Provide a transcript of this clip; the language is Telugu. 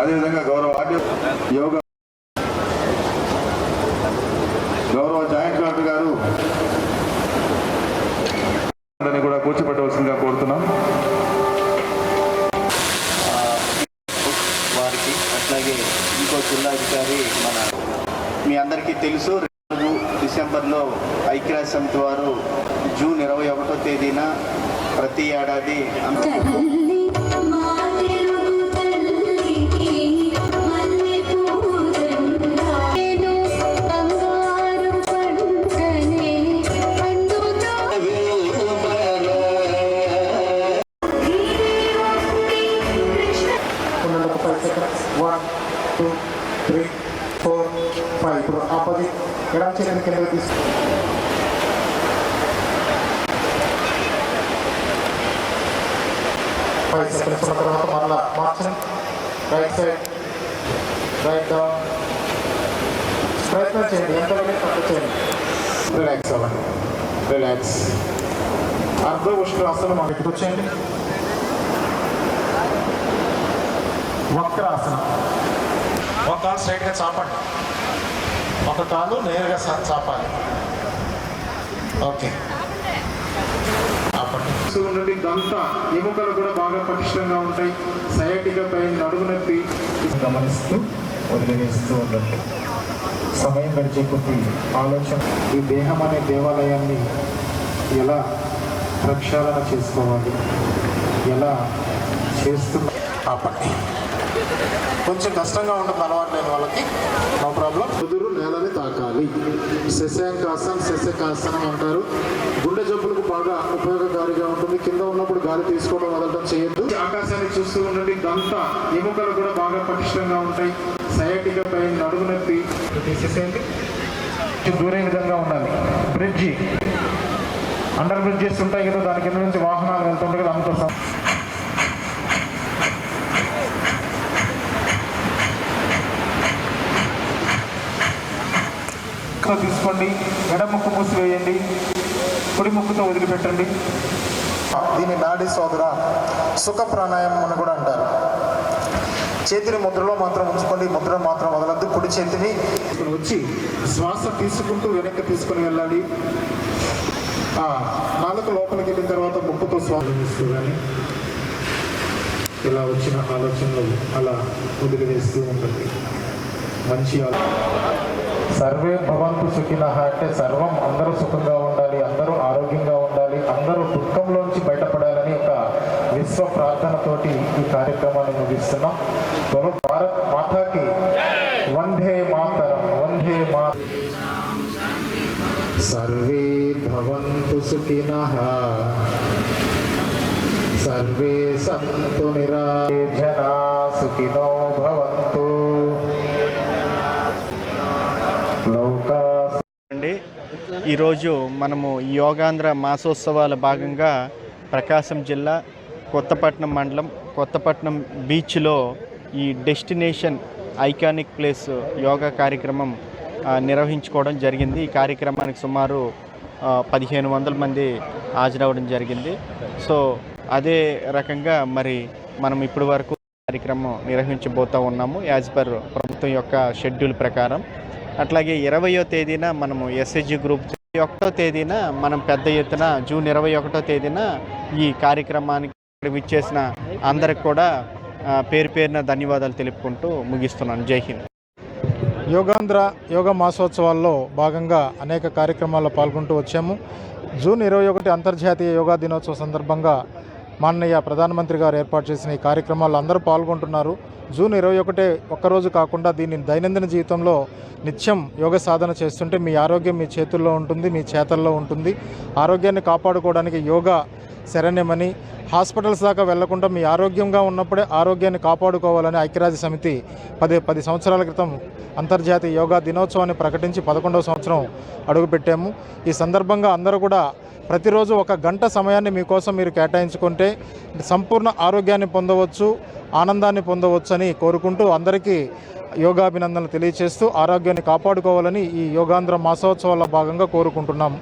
అదేవిధంగా గౌరవ జాయింట్ కలెక్టర్ గారు కూడా కూర్చోబెట్టవలసిందిగా కోరుతున్నాం. వారికి అట్లాగే ఇంకో జిల్లాధికారి మీ అందరికీ తెలుసు, 2 డిసెంబర్లో ఐక్యరాజ్య సమితి వారు జూన్ 21వ తేదీన ప్రతి ఏడాది ఇప్పుడు ఆపోజిట్ ఎడమ చేతిని కిందకి తీసు 5 సెకండ్స్ ఉన్న తర్వాత మరలా మార్చండి. Right side, right down. ప్రయత్నం చేయండి, ఎంత తక్కువ చేయండి. రిలాక్స్ అవ్వండి, రిలాక్స్. అర్ధ ఉష్ట్రాసనం ఇక్కడికి వచ్చేయండి. వక్రాసనం, ఒక కాలు స్ట్రైట్గా చాపండి, ఒక కాలు నేరుగా చాపాలి. ఓకే, నుండి దంత ఎముకలు కూడా బాగా పటిష్టంగా ఉంటాయి. సయాటికా పైన నడుము నొప్పి గమనిస్తూ వదిలివేస్తూ ఉండండి. సమయం గడిచే కొద్ది ఆలోచన ఈ దేహం అనే దేవాలయాన్ని ఎలా ప్రక్షాళన చేసుకోవాలి, ఎలా చేస్తూ ఆపండి. కొంచెం కష్టంగా ఉంటుంది అలవాటు లేని వాళ్ళకి, నో ప్రాబ్లం. కుదురు నేలని తాకాలి. శశకాసనం అంటారు. గుండె జబ్బులకు బాగా ఉపయోగకారిగా ఉంటుంది. కింద ఉన్నప్పుడు గాలి తీసుకోవడం వదలడం చేయొద్దు. ఆకాశాన్ని చూస్తూ ఉండండి. దంత ఎముకలు కూడా బాగా పటిష్టంగా ఉంటాయి. సయాటికా పైన నడుము నొప్పి తీసేసేయండి. దూరే విధంగా ఉండాలి. బ్రిడ్జి, అండర్ బ్రిడ్జెస్ ఉంటాయి కదా, దాని కింద నుంచి వాహనాలు వెళ్తుంటాయి కదా, అందుకోసం తీసుకోండి. ఎడమ ముక్కు మూసివేయండి, కుడి ముక్కుతో వదిలిపెట్టండి. దీని నాడీ సోదర సుఖ ప్రాణాయామం అని కూడా అంటారు. చేతిని ముద్రలో మాత్రం ఉంచుకోండి, ముద్ర మాత్రం వదలద్దు. కుడి చేతిని వచ్చి శ్వాస తీసుకుంటూ వెనక్కి తీసుకుని వెళ్ళాలి. నాలుగు లోపలికి వెళ్ళిన తర్వాత ముక్కుతో శ్వాస తీస్తూ కానీ ఇలా వచ్చిన ఆలోచనలు అలా వదిలివేస్తూ ఉంటుంది. మంచి సర్వే భవంతు సుఖినః అంటే సర్వం అందరూ సుఖంగా ఉండాలి, అందరూ ఆరోగ్యంగా ఉండాలి, అందరూ దుఃఖంలోంచి బయటపడాలని ఒక విశ్వ ప్రార్థనతోటి ఈ కార్యక్రమాన్ని ముగిస్తున్నాం. భారత్ మాతాకి వందే మాతరం, వందే మాతరం. సర్వే భవంతు సుఖినః, సర్వే సంతు నిరామయాః, జనా సుఖినో భవంతు. ఈరోజు మనము యోగాంధ్ర మాసోత్సవాల భాగంగా ప్రకాశం జిల్లా కొత్తపట్నం మండలం కొత్తపట్నం బీచ్లో ఈ డెస్టినేషన్ ఐకానిక్ ప్లేస్ యోగా కార్యక్రమం నిర్వహించుకోవడం జరిగింది. ఈ కార్యక్రమానికి సుమారు 1500 మంది హాజరవడం జరిగింది. సో అదే రకంగా మరి మనం ఇప్పటి వరకు కార్యక్రమం నిర్వహించబోతూ ఉన్నాము యాజ్ పర్ ప్రభుత్వం యొక్క షెడ్యూల్ ప్రకారం. అట్లాగే 20వ తేదీన మనము ఎస్హెచ్జి గ్రూప్, 21వ తేదీన మనం పెద్ద ఎత్తున జూన్ 21వ తేదీన ఈ కార్యక్రమానికి విచ్చేసిన అందరికి కూడా పేరు పేరున ధన్యవాదాలు తెలుపుకుంటూ ముగిస్తున్నాను. జై హింద్. యోగాంధ్ర యోగా మాసోత్సవాల్లో భాగంగా అనేక కార్యక్రమాల్లో పాల్గొంటూ వచ్చాము. జూన్ 21 అంతర్జాతీయ యోగా దినోత్సవ సందర్భంగా మాననీయ ప్రధానమంత్రి గారు ఏర్పాటు చేసిన ఈ కార్యక్రమాల్లో అందరూ పాల్గొంటున్నారు. జూన్ 21 ఒక్కరోజు కాకుండా దీన్ని దైనందిన జీవితంలో నిత్యం యోగ సాధన చేస్తుంటే మీ ఆరోగ్యం మీ చేతుల్లో ఉంటుంది, మీ చేతల్లో ఉంటుంది. ఆరోగ్యాన్ని కాపాడుకోవడానికి యోగా శరణ్యమని, హాస్పిటల్స్ దాకా వెళ్లకుండా మీ ఆరోగ్యంగా ఉన్నప్పుడే ఆరోగ్యాన్ని కాపాడుకోవాలని ఐక్యరాజ్య సమితి 10 సంవత్సరాల క్రితం అంతర్జాతీయ యోగా దినోత్సవాన్ని ప్రకటించి 11వ సంవత్సరం అడుగుపెట్టాము. ఈ సందర్భంగా అందరూ కూడా ప్రతిరోజు 1 గంట సమయాన్ని మీకోసం మీరు కేటాయించుకుంటే సంపూర్ణ ఆరోగ్యాన్ని పొందవచ్చు, ఆనందాన్ని పొందవచ్చు అని కోరుకుంటూ అందరికీ యోగాభినందనలు తెలియజేస్తూ ఆరోగ్యాన్ని కాపాడుకోవాలని ఈ యోగాంధ్ర మాసోత్సవాల భాగంగా కోరుకుంటున్నాము.